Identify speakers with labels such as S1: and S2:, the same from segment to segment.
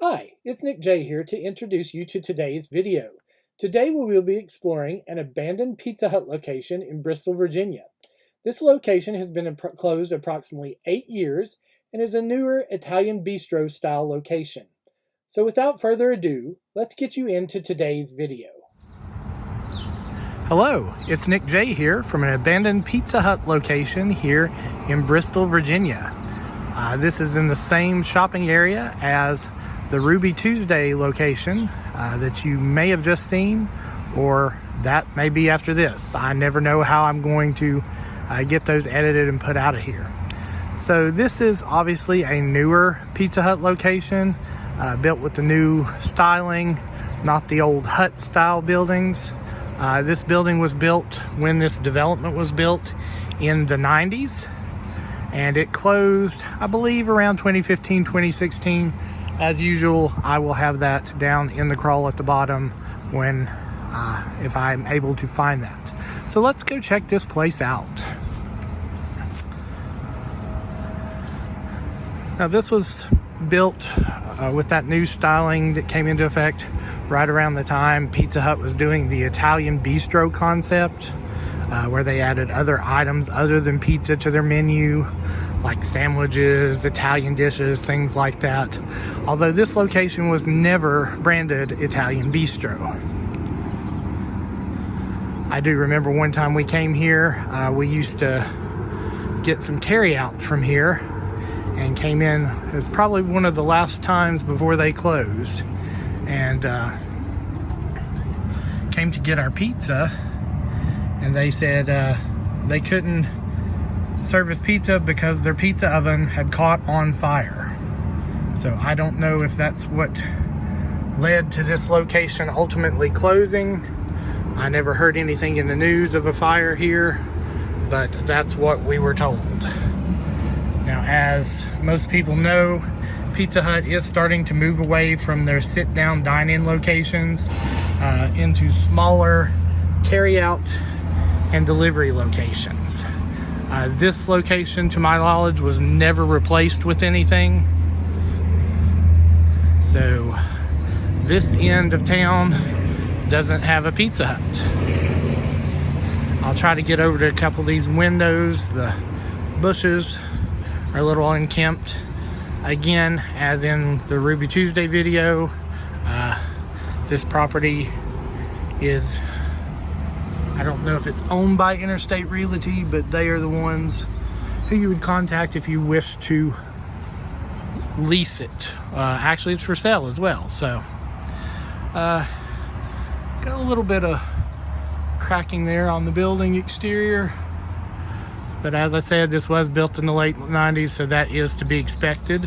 S1: Hi, it's Nick J here to introduce you to today's video. Today we will be exploring an abandoned Pizza Hut location in Bristol, Virginia. This location has been closed approximately 8 years and is a newer Italian bistro style location. So without further ado, let's get you into today's video.
S2: Hello, it's Nick J here from an abandoned Pizza Hut location here in Bristol, Virginia. This is in the same shopping area as the Ruby Tuesday location that you may have just seen, or that may be after this. I never know how I'm going to get those edited and put out of here. So this is obviously a newer Pizza Hut location, built with the new styling, not the old hut style buildings. This building was built when this development was built in the 90s, and it closed, I believe, around 2015, 2016. As usual, I will have that down in the crawl at the bottom when, if I'm able to find that. So let's go check this place out. Now this was built with that new styling that came into effect right around the time Pizza Hut was doing the Italian bistro concept, where they added other items other than pizza to their menu, like sandwiches, Italian dishes, things like that. Although this location was never branded Italian bistro. I do remember one time we came here, we used to get some carry out from here and came in. It was probably one of the last times before they closed, and came to get our pizza, and they said they couldn't service pizza because their pizza oven had caught on fire. So I don't know if that's what led to this location ultimately closing. I never heard anything in the news of a fire here, but that's what we were told. Now, as most people know, Pizza Hut is starting to move away from their sit-down dine-in locations into smaller carry-out and delivery locations. This location, to my knowledge, was never replaced with anything. So this end of town doesn't have a Pizza Hut. I'll try to get over to a couple of these windows. The bushes are a little unkempt. Again, as in the Ruby Tuesday video, this property is, I don't know if it's owned by Interstate Realty, but they are the ones who you would contact if you wish to lease it. Actually, it's for sale as well. So, got a little bit of cracking there on the building exterior. But as I said, this was built in the late 90s, so that is to be expected.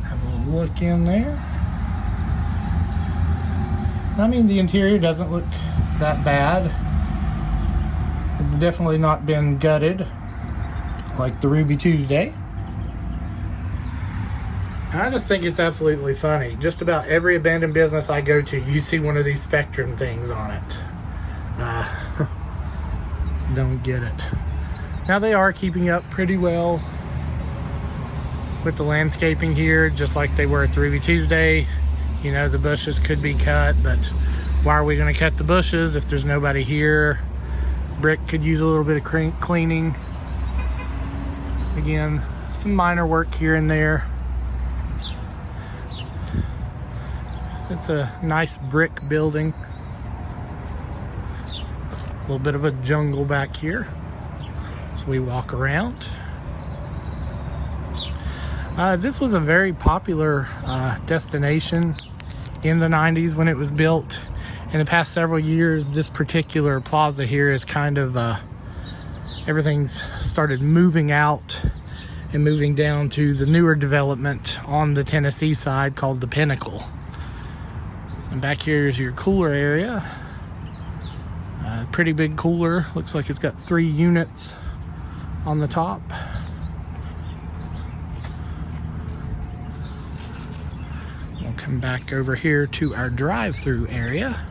S2: Have a little look in there. I mean, the interior doesn't look that bad. It's definitely not been gutted like the Ruby Tuesday. And I just think it's absolutely funny. Just about every abandoned business I go to, you see one of these Spectrum things on it. Don't get it. Now they are keeping up pretty well with the landscaping here, just like they were at the Ruby Tuesday. You know, the bushes could be cut, but why are we going to cut the bushes if there's nobody here? Brick could use a little bit of cleaning. Again, some minor work here and there. It's a nice brick building. A little bit of a jungle back here as we walk around. This was a very popular destination in the 90s when it was built. In the past several years, this particular plaza here is kind of, everything's started moving out and moving down to the newer development on the Tennessee side called the Pinnacle. And back here is your cooler area. Pretty big cooler. Looks like it's got 3 units on the top. We'll come back over here to our drive-through area.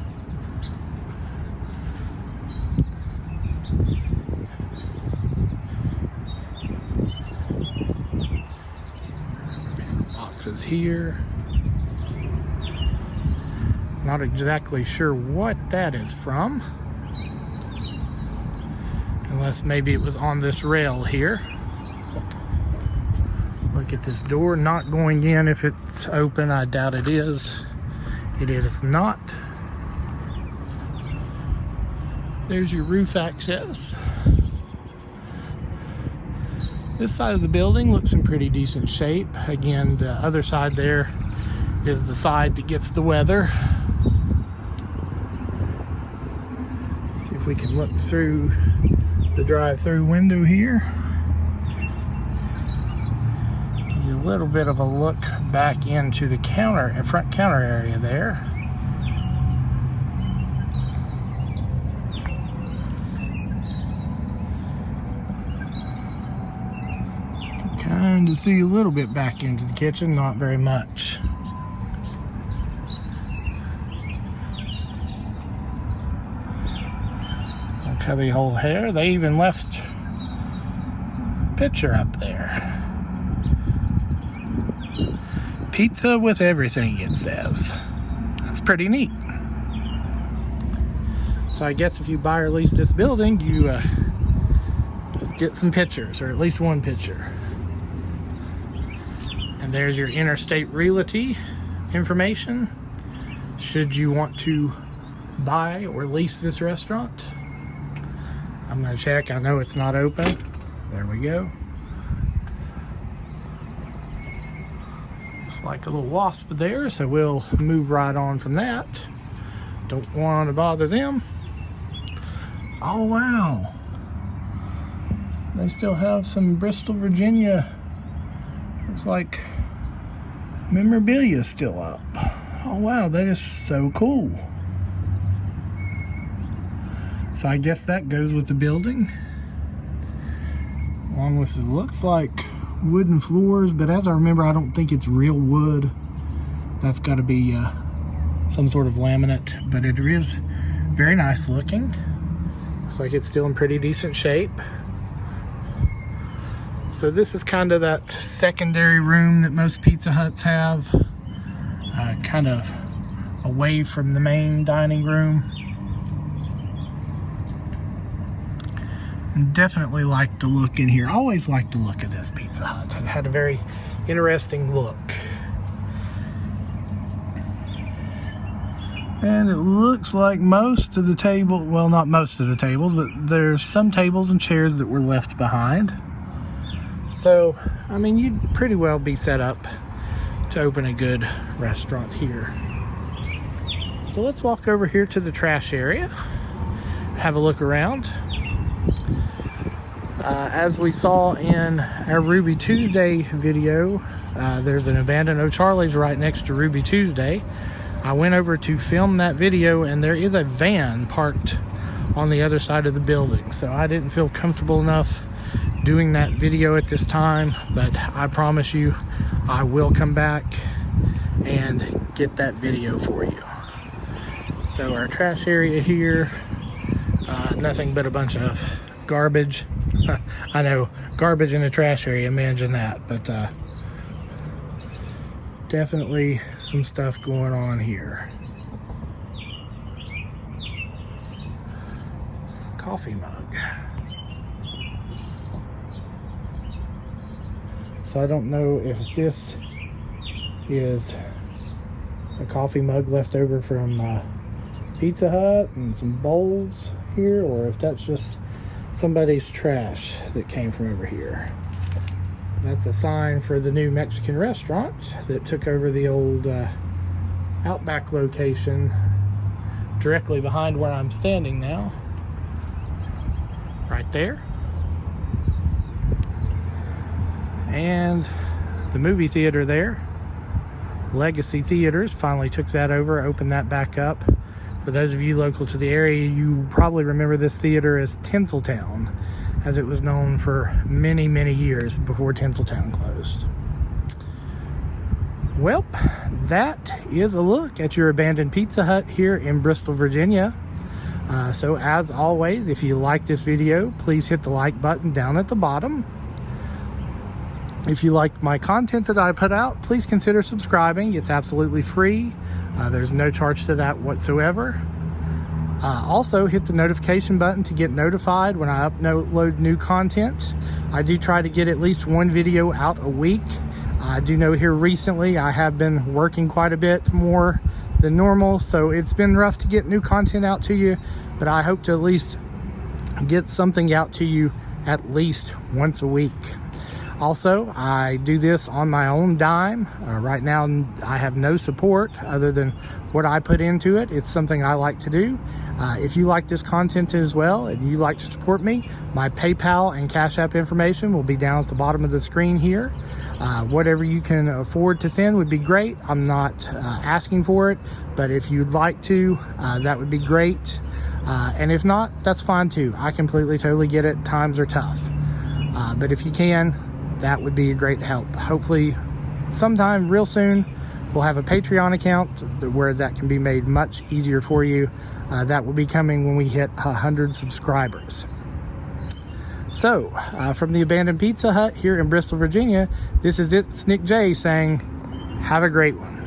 S2: boxes here. Not exactly sure what that is from. Unless maybe it was on this rail here. Look at this door not going in if it's open. I doubt it is. It is not. There's your roof access. This side of the building looks in pretty decent shape. Again, the other side there is the side that gets the weather. See if we can look through the drive-through window here. Give you a little bit of a look back into the front counter area there. Kind of see a little bit back into the kitchen, not very much. Cubby hole here. They even left a picture up there. Pizza with everything, it says. That's pretty neat. So I guess if you buy or lease this building, you get some pictures, or at least one picture. And there's your Interstate Realty information should you want to buy or lease this restaurant. I'm gonna check. I know it's not open. There we go. Looks like a little wasp there, so we'll move right on from that. Don't want to bother them. Oh wow, they still have some Bristol, Virginia, looks like memorabilia still up. Oh wow, that is so cool. So I guess that goes with the building, along with, it looks like wooden floors, but as I remember, I don't think it's real wood. That's got to be some sort of laminate, but it is very nice looking. Looks like it's still in pretty decent shape. So this is kind of that secondary room that most Pizza Huts have, kind of away from the main dining room. Definitely like the look in here. Always like the look of this Pizza Hut. It had a very interesting look. And it looks like most of the table, well, not most of the tables, but there's some tables and chairs that were left behind. So, I mean, you'd pretty well be set up to open a good restaurant here. So let's walk over here to the trash area, have a look around. As we saw in our Ruby Tuesday video, there's an abandoned O'Charlie's right next to Ruby Tuesday. I went over to film that video, and there is a van parked on the other side of the building. So I didn't feel comfortable enough doing that video at this time, but I promise you I will come back and get that video for you. So our trash area here, nothing but a bunch of garbage. I know, garbage in a trash area, imagine that, but definitely some stuff going on here. Coffee mug. So I don't know if this is a coffee mug left over from Pizza Hut and some bowls here, or if that's just somebody's trash that came from over here. That's a sign for the new Mexican restaurant that took over the old Outback location directly behind where I'm standing now. Right there. And the movie theater there, Legacy Theaters, finally took that over, opened that back up. For those of you local to the area, you probably remember this theater as Tinseltown, as it was known for many, many years before Tinseltown closed. Well, that is a look at your abandoned Pizza Hut here in Bristol, Virginia. So as always, if you like this video, please hit the like button down at the bottom. If you like my content that I put out, please consider subscribing. It's absolutely free. There's no charge to that whatsoever. Also, hit the notification button to get notified when I upload new content. I do try to get at least one video out a week. I do know here recently I have been working quite a bit more than normal, so it's been rough to get new content out to you, but I hope to at least get something out to you at least once a week. Also, I do this on my own dime. Right now, I have no support other than what I put into it. It's something I like to do. If you like this content as well and you like to support me, my PayPal and Cash App information will be down at the bottom of the screen here. Whatever you can afford to send would be great. I'm not asking for it, but if you'd like to, that would be great. And if not, that's fine too. I completely, totally get it. Times are tough. But if you can, that would be a great help. Hopefully sometime real soon we'll have a Patreon account where that can be made much easier for you. That will be coming when we hit 100 subscribers. So from the abandoned Pizza Hut here in Bristol, Virginia, this is It's Nick J saying have a great one.